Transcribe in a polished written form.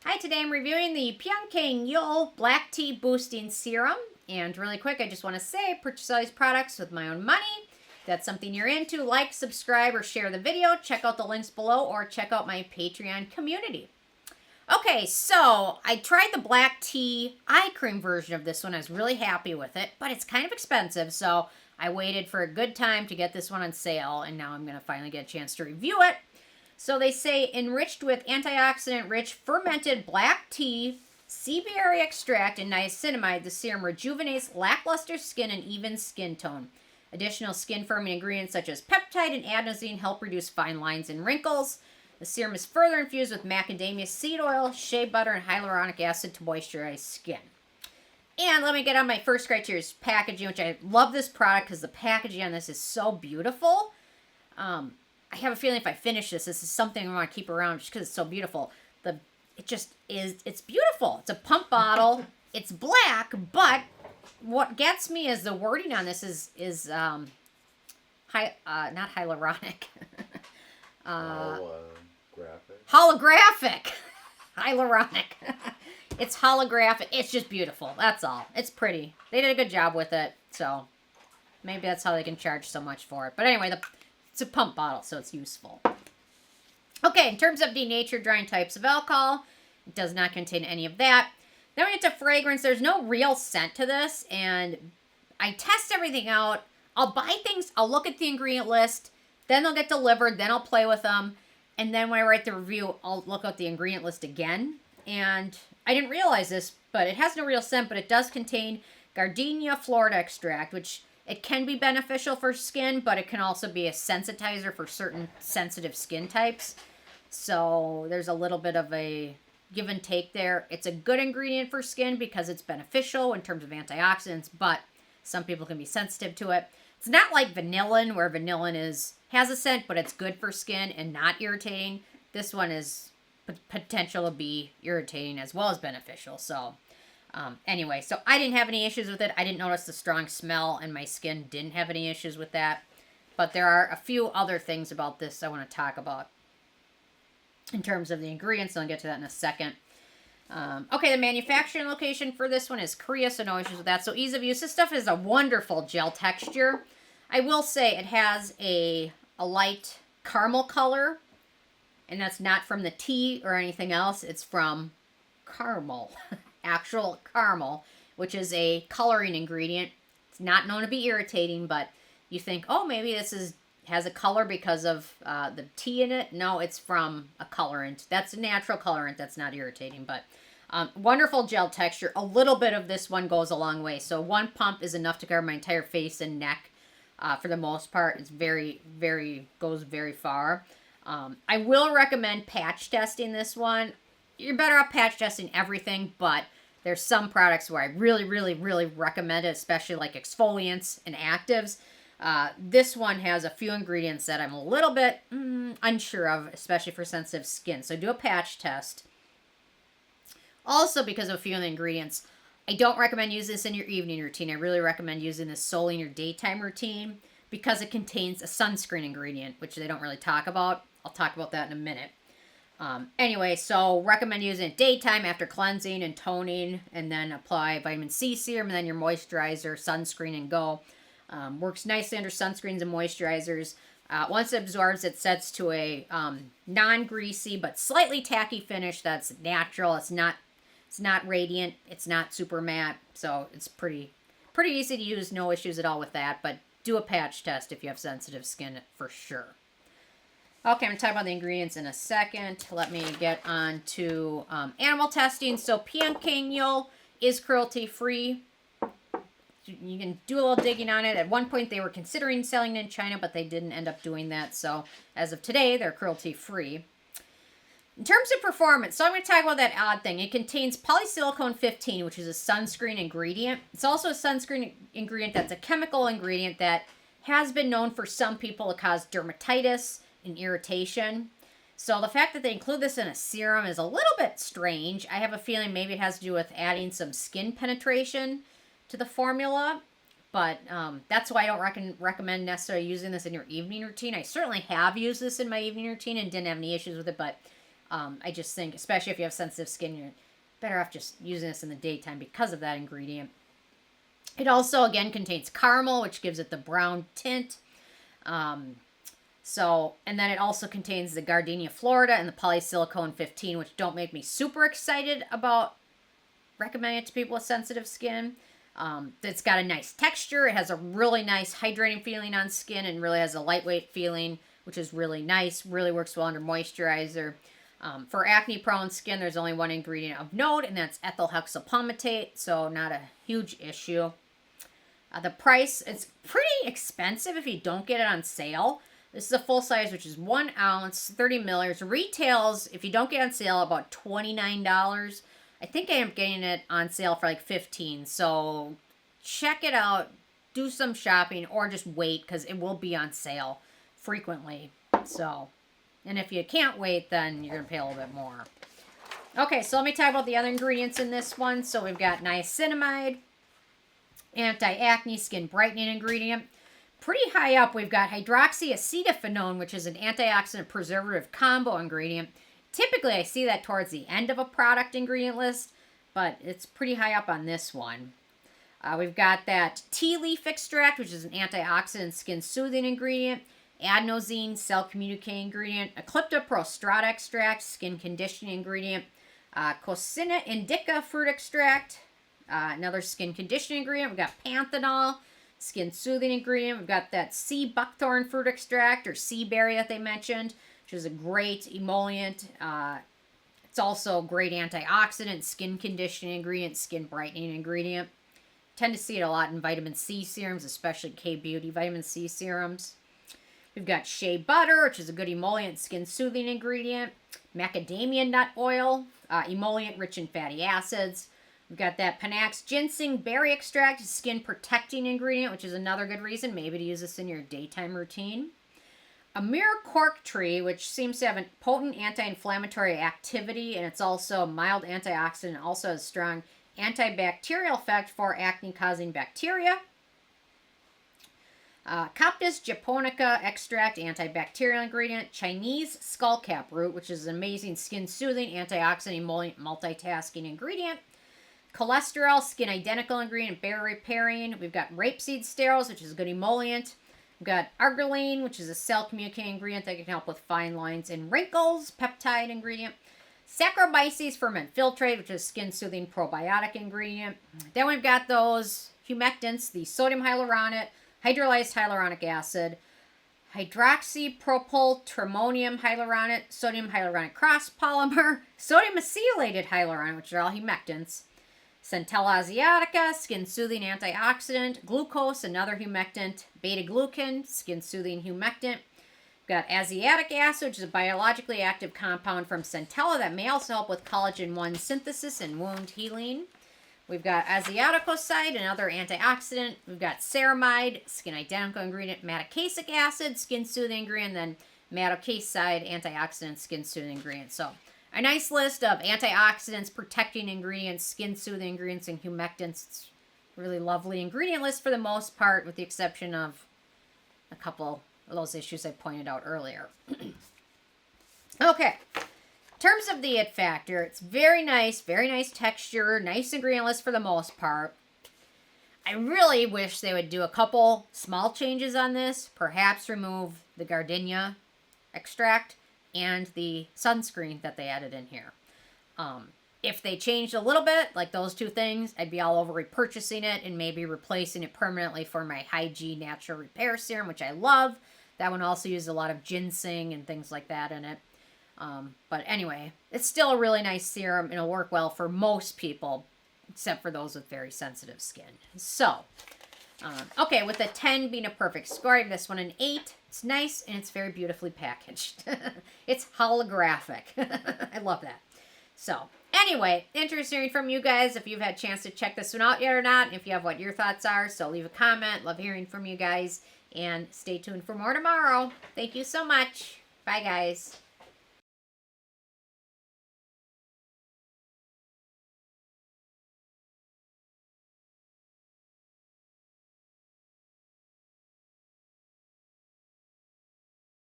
Hi, today I'm reviewing the Pyunkang Yul Black Tea Boosting Serum. And really quick, I just want to say, purchase all these products with my own money. If that's something you're into, like, subscribe, or share the video. Check out the links below or check out my Patreon community. Okay, so I tried the black tea eye cream version of this one. I was really happy with it, but it's kind of expensive, so I waited for a good time to get this one on sale, and now I'm going to finally get a chance to review it. So they say, enriched with antioxidant-rich fermented black tea, sea berry extract, and niacinamide, the serum rejuvenates lackluster skin and even skin tone. Additional skin-firming ingredients such as peptide and adenosine help reduce fine lines and wrinkles. The serum is further infused with macadamia seed oil, shea butter, and hyaluronic acid to moisturize skin. And let me get on my first criteria is packaging, which I love this product because the packaging on this is so beautiful. I have a feeling if I finish this is something I want to keep around just because it's so beautiful. It's beautiful. It's a pump bottle. It's black, but what gets me is the wording on this is not hyaluronic. Holographic. Hyaluronic. It's holographic. It's just beautiful. That's all. It's pretty. They did a good job with it, so maybe that's how they can charge so much for it. But anyway, it's a pump bottle, so it's useful. Okay, in terms of denatured drying types of alcohol, it does not contain any of that. Then we get to fragrance. There's no real scent to this, and I test everything out. I'll buy things, I'll look at the ingredient list, then they'll get delivered, then I'll play with them, and then when I write the review, I'll look at the ingredient list again. And I didn't realize this, but it has no real scent, but it does contain gardenia florida extract, which it can be beneficial for skin, but it can also be a sensitizer for certain sensitive skin types. So there's a little bit of a give and take there. It's a good ingredient for skin because it's beneficial in terms of antioxidants, but some people can be sensitive to it. It's not like vanillin, where vanillin has a scent, but it's good for skin and not irritating. This one is potential to be irritating as well as beneficial. So anyway, so I didn't have any issues with it. I didn't notice the strong smell, and my skin didn't have any issues with that. But there are a few other things about this I want to talk about in terms of the ingredients, and I'll get to that in a second. Okay, the manufacturing location for this one is Korea, so no issues with that. So ease of use. This stuff is a wonderful gel texture. I will say it has a light caramel color, and that's not from the tea or anything else. It's from caramel. Actual caramel, which is a coloring ingredient. It's not known to be irritating, but you think, oh, maybe this has a color because of the tea in it. No, it's from a colorant. That's a natural colorant. That's not irritating, but wonderful gel texture. A little bit of this one goes a long way. So one pump is enough to cover my entire face and neck. For the most part, it's goes very far. I will recommend patch testing this one. You're better off patch testing everything, but there's some products where I really, really, really recommend it, especially like exfoliants and actives. This one has a few ingredients that I'm a little bit unsure of, especially for sensitive skin. So do a patch test. Also, because of a few of the ingredients, I don't recommend using this in your evening routine. I really recommend using this solely in your daytime routine because it contains a sunscreen ingredient, which they don't really talk about. I'll talk about that in a minute. Anyway, so recommend using it daytime after cleansing and toning, and then apply vitamin C serum, and then your moisturizer, sunscreen, and go. Works nicely under sunscreens and moisturizers. Once it absorbs, it sets to a non-greasy but slightly tacky finish that's natural. It's not radiant. It's not super matte, so it's pretty easy to use. No issues at all with that, but do a patch test if you have sensitive skin for sure. Okay, I'm going to talk about the ingredients in a second. Let me get on to animal testing. So Pyunkang Yul is cruelty-free. You can do a little digging on it. At one point, they were considering selling it in China, but they didn't end up doing that. So as of today, they're cruelty-free. In terms of performance, so I'm going to talk about that odd thing. It contains polysilicone 15, which is a sunscreen ingredient. It's also a sunscreen ingredient that's a chemical ingredient that has been known for some people to cause dermatitis and irritation. So the fact that they include this in a serum is a little bit strange. I have a feeling maybe it has to do with adding some skin penetration to the formula, but that's why I don't recommend necessarily using this in your evening routine. I certainly have used this in my evening routine and didn't have any issues with it, but I just think, especially if you have sensitive skin, you're better off just using this in the daytime because of that ingredient. It also, again, contains caramel, which gives it the brown tint. And then it also contains the Gardenia Florida and the polysilicone 15, which don't make me super excited about recommending it to people with sensitive skin. It's got a nice texture. It has a really nice hydrating feeling on skin and really has a lightweight feeling, which is really nice. Really works well under moisturizer. For acne-prone skin, there's only one ingredient of note, and that's ethylhexylglycerin, so not a huge issue. The price, it's pretty expensive if you don't get it on sale. This is a full size, which is 1 ounce, 30 milliliters. Retails, if you don't get it on sale, about $29. I think I am getting it on sale for like $15. So check it out, do some shopping, or just wait because it will be on sale frequently. So, and if you can't wait, then you're going to pay a little bit more. Okay, so let me talk about the other ingredients in this one. So we've got niacinamide, anti-acne skin brightening ingredient. Pretty high up, we've got hydroxyacetophenone, which is an antioxidant preservative combo ingredient. Typically, I see that towards the end of a product ingredient list, but it's pretty high up on this one. We've got that tea leaf extract, which is an antioxidant skin soothing ingredient. Adenosine cell communicating ingredient. Eclipta prostrata extract, skin conditioning ingredient. Cocina indica fruit extract, another skin conditioning ingredient. We've got panthenol, skin soothing ingredient. We've got that sea buckthorn fruit extract, or sea berry that they mentioned, which is a great emollient. It's also a great antioxidant, skin conditioning ingredient, skin brightening ingredient. Tend to see it a lot in vitamin C serums, especially K-Beauty vitamin C serums. We've got shea butter, which is a good emollient, skin soothing ingredient. Macadamia nut oil, emollient rich in fatty acids. We've got that Panax ginseng berry extract, skin protecting ingredient, which is another good reason maybe to use this in your daytime routine. Amur cork tree, which seems to have a potent anti-inflammatory activity, and it's also a mild antioxidant, also has strong antibacterial effect for acne-causing bacteria. Coptis japonica extract, antibacterial ingredient. Chinese skullcap root, which is an amazing skin-soothing, antioxidant, emollient, multitasking ingredient. Cholesterol, skin identical ingredient, barrier repairing. We've got rapeseed sterols, which is a good emollient. We've got arginine, which is a cell communicating ingredient that can help with fine lines and wrinkles, peptide ingredient. Saccharomyces ferment filtrate, which is skin soothing probiotic ingredient. Then we've got those humectants, the sodium hyaluronate, hydrolyzed hyaluronic acid, hydroxypropyltrimonium hyaluronate, sodium hyaluronic crosspolymer, sodium acylated hyaluronate, which are all humectants. Centella asiatica, skin-soothing antioxidant. Glucose, another humectant. Beta-Glucan, skin-soothing humectant. We've got asiatic acid, which is a biologically active compound from centella that may also help with collagen-1 synthesis and wound healing. We've got asiaticoside, another antioxidant. We've got ceramide, skin-identical ingredient. Madecassic acid, skin-soothing ingredient. Then madecasside, antioxidant, skin-soothing ingredient. So a nice list of antioxidants, protecting ingredients, skin-soothing ingredients, and humectants. It's a really lovely ingredient list for the most part, with the exception of a couple of those issues I pointed out earlier. Okay. In terms of the it factor, it's very nice texture, nice ingredient list for the most part. I really wish they would do a couple small changes on this. Perhaps remove the gardenia extract and the sunscreen that they added in here. If they changed a little bit, like those two things, I'd be all over repurchasing it and maybe replacing it permanently for my Hygiene Natural Repair Serum, which I love. That one also uses a lot of ginseng and things like that in it. But anyway, it's still a really nice serum and it'll work well for most people, except for those with very sensitive skin. So, okay, with a 10 being a perfect score, I give this one an 8. It's nice and it's very beautifully packaged. It's holographic. I love that. So, anyway, interested hearing from you guys if you've had a chance to check this one out yet or not, and if you have what your thoughts are. So leave a comment. Love hearing from you guys. And stay tuned for more tomorrow. Thank you so much. Bye, guys.